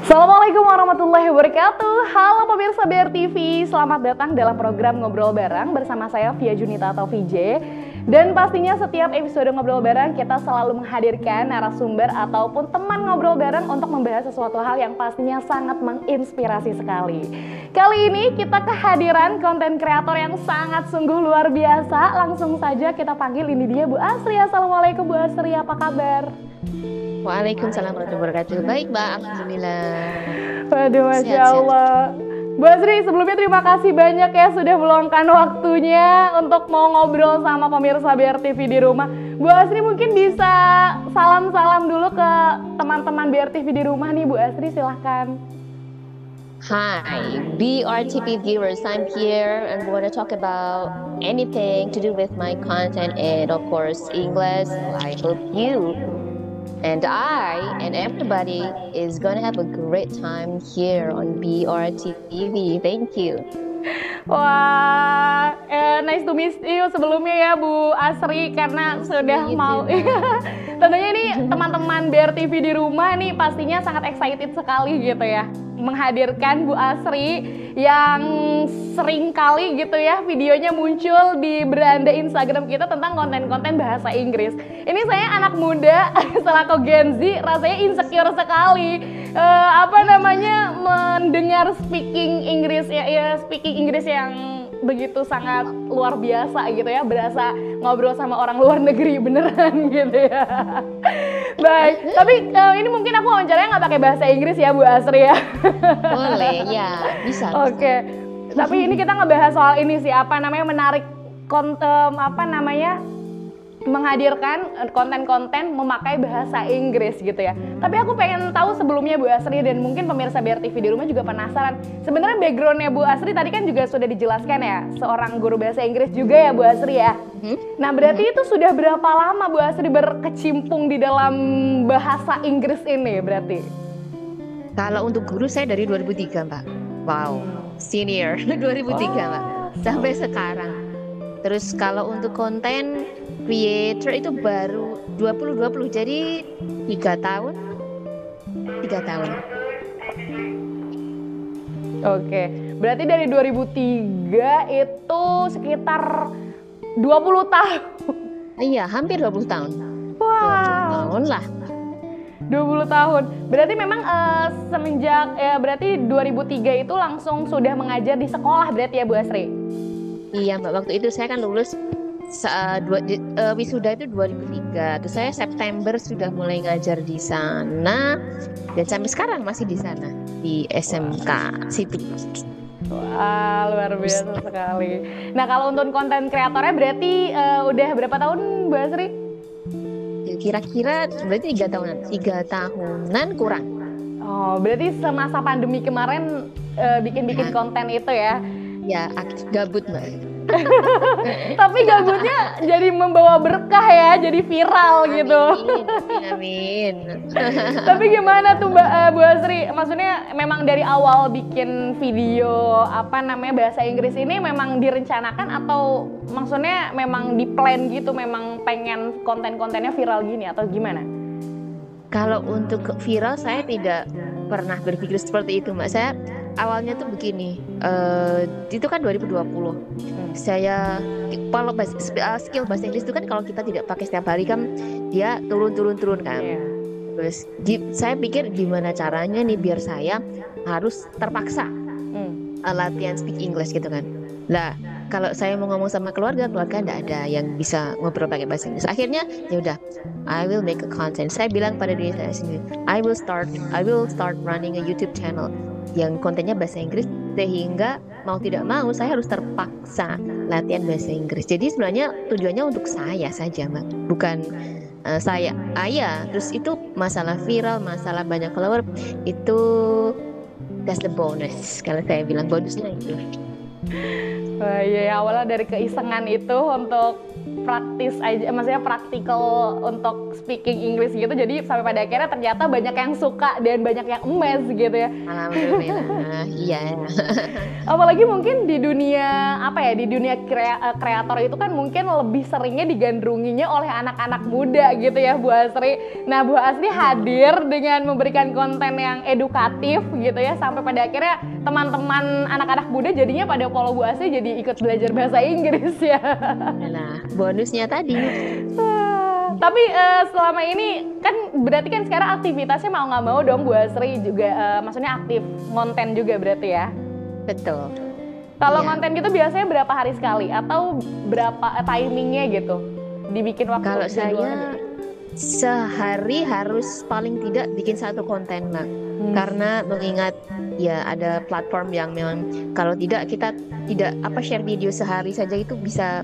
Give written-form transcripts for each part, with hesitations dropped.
Assalamualaikum warahmatullahi wabarakatuh. Halo pemirsa BRTV, selamat datang dalam program Ngobrol Bareng bersama saya Via Junita atau VJ. Dan pastinya setiap episode Ngobrol Bareng kita selalu menghadirkan narasumber ataupun teman ngobrol bareng untuk membahas sesuatu hal yang pastinya sangat menginspirasi sekali. Kali ini kita kehadiran konten kreator yang sangat sungguh luar biasa. Langsung saja kita panggil, ini dia Bu Asri. Assalamualaikum Bu Asri, apa kabar? Waalaikumsalam warahmatullahi wabarakatuh. Baik Mbak, Alhamdulillah. Waduh, Masya Allah. Bu Asri, sebelumnya terima kasih banyak ya sudah meluangkan waktunya untuk mau ngobrol sama pemirsa BRTV di rumah. Bu Asri mungkin bisa salam-salam dulu ke teman-teman BRTV di rumah nih Bu Asri, silahkan. Hi, BRTV viewers, I'm here and want to talk about anything to do with my content and of course English. I hope you and I and everybody is gonna have a great time here on BRTV. Thank you. Wah, nice to meet you sebelumnya ya Bu Asri, karena sudah mau tentunya ini teman-teman BRTV di rumah nih pastinya sangat excited sekali gitu ya menghadirkan Bu Asri yang sering kali gitu ya videonya muncul di beranda Instagram kita tentang konten-konten bahasa Inggris. Ini saya anak muda selaku Gen Z rasanya insecure sekali mendengar speaking Inggris speaking Inggris yang begitu sangat luar biasa gitu ya, berasa ngobrol sama orang luar negeri beneran gitu ya. Baik, tapi ini mungkin aku wawancaranya nggak pakai bahasa Inggris ya Bu Asri ya. Boleh ya, bisa. Oke. Tapi ini kita ngebahas soal ini sih, menarik menghadirkan konten-konten memakai bahasa Inggris gitu ya. Tapi aku pengen tahu sebelumnya Bu Asri, dan mungkin pemirsa BRTV di rumah juga penasaran. Sebenarnya backgroundnya Bu Asri tadi kan juga sudah dijelaskan ya, seorang guru bahasa Inggris juga ya Bu Asri ya. Nah berarti itu sudah berapa lama Bu Asri berkecimpung di dalam bahasa Inggris ini berarti? Kalau untuk guru saya dari 2003 Mbak. Wow, senior 2003 Mbak. Sampai sekarang. Terus kalau untuk konten creator itu baru 2020, jadi 3 tahun. Oke, berarti dari 2003 itu sekitar 20 tahun. Iya, hampir 20 tahun. Wow. 20 tahun lah. 20 tahun. Berarti memang semenjak berarti 2003 itu langsung sudah mengajar di sekolah berarti ya Bu Asri? Iya Mbak, waktu itu saya kan lulus wisuda itu 2003. Terus saya September sudah mulai ngajar di sana dan sampai sekarang masih di sana di SMK situ. Wah, luar biasa sekali. Nah, kalau untuk konten kreatornya berarti udah berapa tahun Bu Asri? Kira-kira berarti 3 tahunan kurang. Oh, berarti semasa pandemi kemarin bikin-bikin konten itu ya? Ya, gabut Mbak. Tapi gabutnya jadi membawa berkah ya, jadi viral amin, gitu. Amin. Tapi gimana tuh Bu Asri? Maksudnya memang dari awal bikin video bahasa Inggris ini memang direncanakan atau maksudnya memang di plan gitu, memang pengen konten-kontennya viral gini atau gimana? Kalau untuk viral saya tidak pernah berpikir seperti itu Mbak. Saya awalnya tuh begini, itu kan 2020. Saya kalau skill bahasa Inggris itu kan kalau kita tidak pakai setiap hari kan dia turun kan. Terus saya pikir gimana caranya nih biar saya harus terpaksa latihan speak English gitu kan. Lah kalau saya mau ngomong sama keluarga enggak ada yang bisa ngobrol pakai bahasa Inggris. Akhirnya ya udah, I will make a content. Saya bilang pada diri saya sendiri, I will start running a YouTube channel yang kontennya bahasa Inggris, sehingga mau tidak mau saya harus terpaksa latihan bahasa Inggris. Jadi sebenarnya tujuannya untuk saya saja Mbak, bukan saya. Terus itu masalah viral, masalah banyak follower, itu that's the bonus. Kalau saya bilang bonusnya itu. Iya, awalnya dari keisengan itu untuk praktis aja, maksudnya praktikal untuk speaking English gitu. Jadi sampai pada akhirnya ternyata banyak yang suka dan banyak yang emes gitu ya. Alhamdulillah, iya. Apalagi mungkin di dunia di dunia kreator itu kan mungkin lebih seringnya digandrunginya oleh anak-anak muda gitu ya Bu Asri. Nah Bu Asri hadir dengan memberikan konten yang edukatif gitu ya, sampai pada akhirnya teman-teman anak-anak muda jadinya pada follow Bu Asri, jadi ikut belajar bahasa Inggris ya. Nah, bonusnya tadi. Tapi selama ini kan berarti kan sekarang aktivitasnya mau nggak mau dong Bu Asri juga, maksudnya aktif konten juga berarti ya? Betul. Kalau Iya. konten gitu biasanya berapa hari sekali atau berapa timingnya gitu? Dibikin waktu Kalau jadwalnya? saya sehari harus paling tidak bikin satu konten, Mbak. Karena mengingat ya ada platform yang memang kalau tidak kita tidak share video sehari saja itu bisa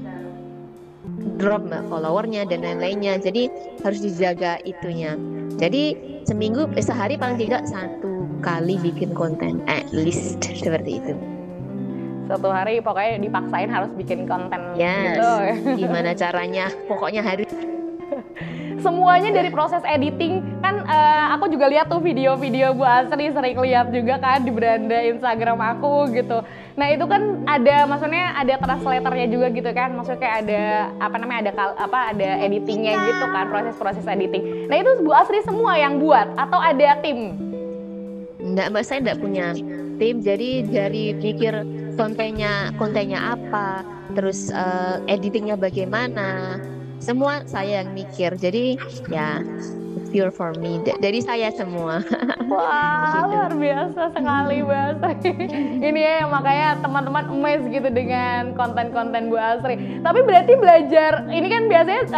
drop Mbak followernya dan lain-lainnya. Jadi harus dijaga itunya. Jadi sehari paling tidak satu kali bikin konten, at least seperti itu. Satu hari pokoknya dipaksain harus bikin konten Yes. gitu. Gimana caranya? Pokoknya harus. Semuanya dari proses editing kan, aku juga lihat tuh video-video Bu Asri, sering lihat juga kan di beranda Instagram aku gitu. Nah itu kan maksudnya ada translatornya juga gitu kan, maksudnya kayak ada editingnya gitu kan, proses editing. Nah itu Bu Asri semua yang buat atau ada tim? Enggak, Mbak, saya enggak punya tim. Jadi dari pikir kontennya apa, terus editingnya bagaimana, semua saya yang mikir. Jadi ya pure for me, dari saya semua. Wah, Gitu. luar biasa sekali Bu Asri. Ini ya makanya teman-teman emes gitu dengan konten-konten Bu Asri. Tapi berarti belajar, ini kan biasanya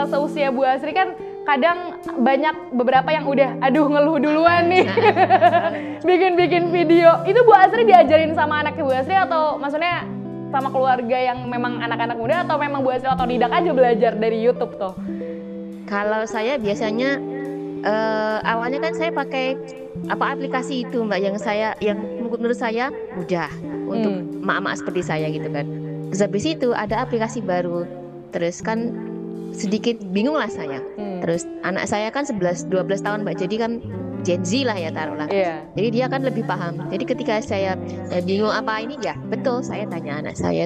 seusia Bu Asri kan kadang banyak beberapa yang udah ngeluh duluan nih. Bikin video. Itu Bu Asri diajarin sama anaknya Bu Asri atau maksudnya sama keluarga yang memang anak-anak muda, atau memang Bu Asri otodidak aja belajar dari YouTube tuh? Kalau saya biasanya awalnya kan saya pakai aplikasi itu Mbak, yang menurut saya mudah untuk mak-mak seperti saya gitu kan. Terus habis itu ada aplikasi baru, terus kan sedikit bingung lah saya. Terus anak saya kan 11-12 tahun Mbak, jadi kan Gen Z lah ya taruhlah. Iya. Jadi dia kan lebih paham. Jadi ketika saya bingung apa ini, ya betul saya tanya anak saya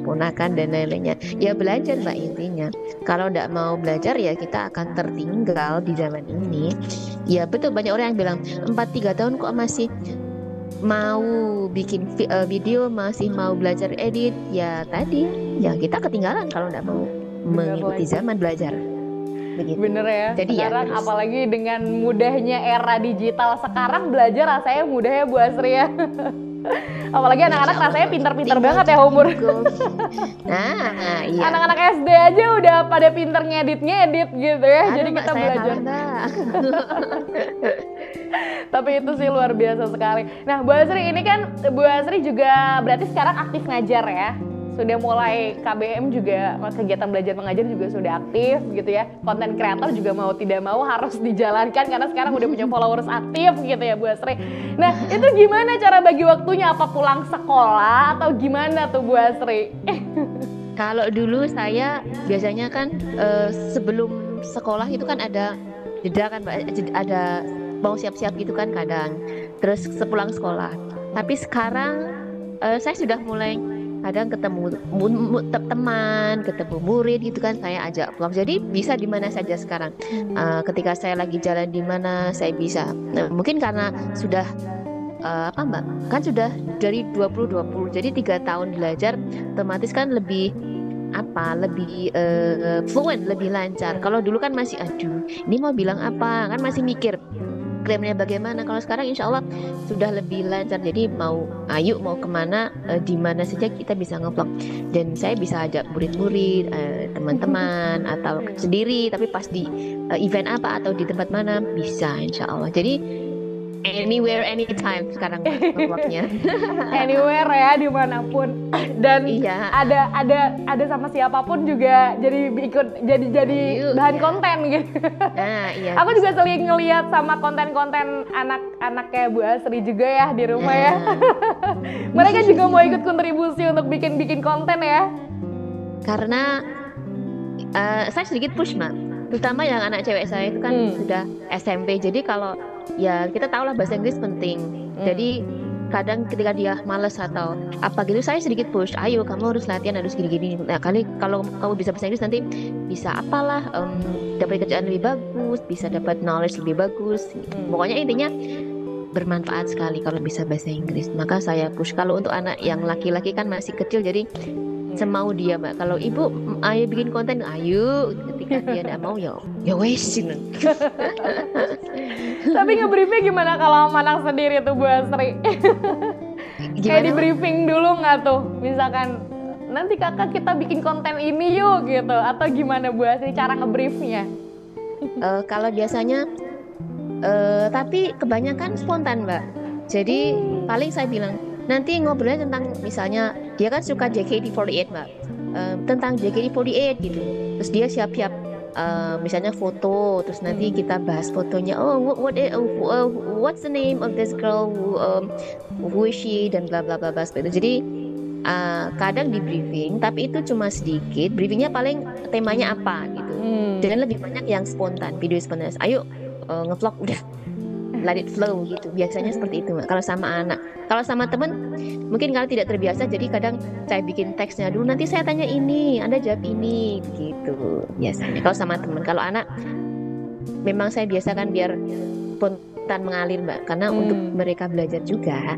ponakan dan lain-lainnya. Ya belajar Mbak intinya. Kalau tidak mau belajar ya kita akan tertinggal di zaman ini. Ya betul, banyak orang yang bilang 4-3 tahun kok masih mau bikin video, masih mau belajar edit. Ya tadi ya kita ketinggalan kalau tidak mau mengikuti zaman belajar. Begitu. Bener ya. Jadi sekarang ya, apalagi dengan mudahnya era digital sekarang, belajar rasanya mudah ya Bu Asri ya. Apalagi anak-anak rasanya pinter-pinter banget ya umur. Nah, iya. Anak-anak SD aja udah pada pinter ngedit gitu ya. Aduh, jadi Mbak, kita saya belajar. kalah, Tapi itu sih luar biasa sekali. Nah Bu Asri, ini kan Bu Asri juga berarti sekarang aktif ngajar ya. Sudah mulai KBM juga, kegiatan belajar mengajar juga sudah aktif gitu ya. Konten kreator juga mau tidak mau harus dijalankan karena sekarang udah punya followers aktif gitu ya Bu Asri. Nah itu gimana cara bagi waktunya? Apa pulang sekolah atau gimana tuh Bu Asri? Kalau dulu saya biasanya kan sebelum sekolah itu kan ada jeda kan Mbak, ada mau siap-siap gitu kan kadang. Terus sepulang sekolah. Tapi sekarang saya sudah mulai kadang ketemu teman, ketemu murid gitu kan, saya ajak pulang. Jadi bisa di mana saja sekarang. Ketika saya lagi jalan di mana saya bisa. Nah, mungkin karena sudah Mbak, kan sudah dari 2020, jadi 3 tahun belajar, otomatis kan lebih fluent, lebih lancar. Kalau dulu kan masih ini mau bilang apa, kan masih mikir klaimnya bagaimana. Kalau sekarang insya Allah sudah lebih lancar, jadi mau kemana, di mana saja kita bisa ngevlog. Dan saya bisa ajak murid-murid, teman-teman atau sendiri, tapi pas di event apa atau di tempat mana bisa insya Allah. Jadi anywhere, anytime sekarang vlognya. Anywhere ya, dimanapun. Dan Iya. ada sama siapapun juga jadi bahan konten gitu. Nah, iya. Aku juga sering ngeliat sama konten-konten anak-anaknya Bu Asri juga ya di rumah ya. Mereka juga mau ikut kontribusi untuk bikin konten ya. Karena Saya sedikit push Mak, terutama yang anak cewek saya itu kan sudah SMP, jadi kalau ya kita tahu lah bahasa Inggris penting, jadi kadang ketika dia malas atau apa gitu saya sedikit push, ayo kamu harus latihan, harus gini-gini. Nah kalau kamu bisa bahasa Inggris nanti bisa apalah, dapat kerjaan lebih bagus, bisa dapat knowledge lebih bagus. Pokoknya intinya bermanfaat sekali kalau bisa bahasa Inggris. Maka saya push. Kalau untuk anak yang laki-laki kan masih kecil, jadi semau dia Mbak. Kalau ibu ayo bikin konten, ayo. Ketika dia tidak mau ya wes. Tapi nge-briefnya gimana kalau sama anak sendiri tuh Bu Asri? Kayak di briefing dulu nggak tuh? Misalkan nanti kakak kita bikin konten ini yuk gitu, atau gimana Bu Asri cara nge-briefnya? Kalau biasanya tapi kebanyakan spontan Mbak. Jadi paling saya bilang nanti ngobrolnya tentang, misalnya dia kan suka JKT48 Mbak, tentang JKT48 gitu. Terus dia siap-siap misalnya foto, terus nanti kita bahas fotonya. What's the name of this girl? Who is she? Dan bla bla bla seperti itu. Jadi kadang di briefing, tapi itu cuma sedikit. Briefingnya paling temanya apa gitu. Dan lebih banyak yang spontan, video spontan. Ayo ngevlog udah let it flow gitu. Biasanya seperti itu Mbak. Kalau sama anak. Kalau sama temen mungkin kalau tidak terbiasa, jadi kadang saya bikin teksnya dulu, nanti saya tanya ini, Anda jawab ini gitu biasanya. Kalau sama temen. Kalau anak memang saya biasakan biar spontan mengalir Mbak, karena untuk mereka belajar juga,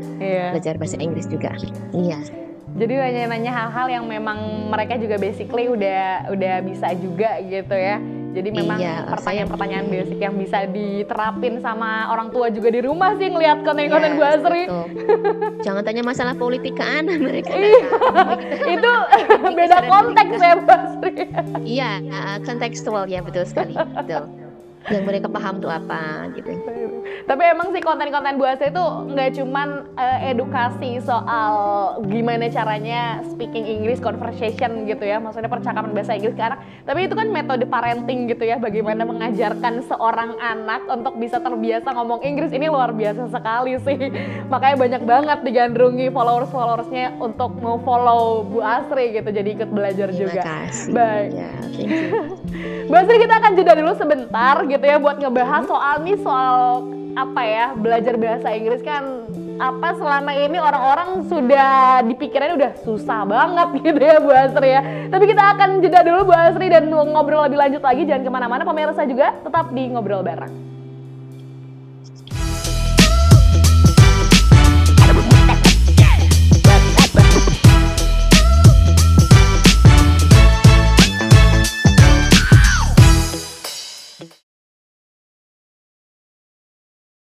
belajar bahasa Inggris juga. Iya. Jadi nanya-nanya hal-hal yang memang mereka juga basically udah bisa juga gitu ya. Jadi memang pertanyaan-pertanyaan basic yang bisa diterapin sama orang tua juga di rumah sih, ngelihat konten-konten Bu Asri. Jangan tanya masalah politik ke anak mereka. Itu beda konteks ya Bu Asri. Iya, kontekstual ya, betul sekali. Betul. Yang mereka paham tuh apa gitu. Tapi emang sih konten-konten Bu Asri itu nggak cuman edukasi soal gimana caranya speaking English, conversation gitu ya, maksudnya percakapan bahasa Inggris ke anak, tapi itu kan metode parenting gitu ya, bagaimana mengajarkan seorang anak untuk bisa terbiasa ngomong Inggris. Ini luar biasa sekali sih, makanya banyak banget digandrungi followers-followersnya untuk mau follow Bu Asri gitu, jadi ikut belajar juga. Terima kasih. Baik. Ya, thank you. Bu Asri, kita akan jeda dulu sebentar gitu ya buat ngebahas soal apa ya, belajar bahasa Inggris kan apa selama ini orang-orang sudah dipikirnya udah susah banget gitu ya Bu Asri ya. Tapi kita akan jeda dulu Bu Asri dan ngobrol lebih lanjut lagi, jangan kemana-mana pemirsa juga tetap di Ngobrol Bareng.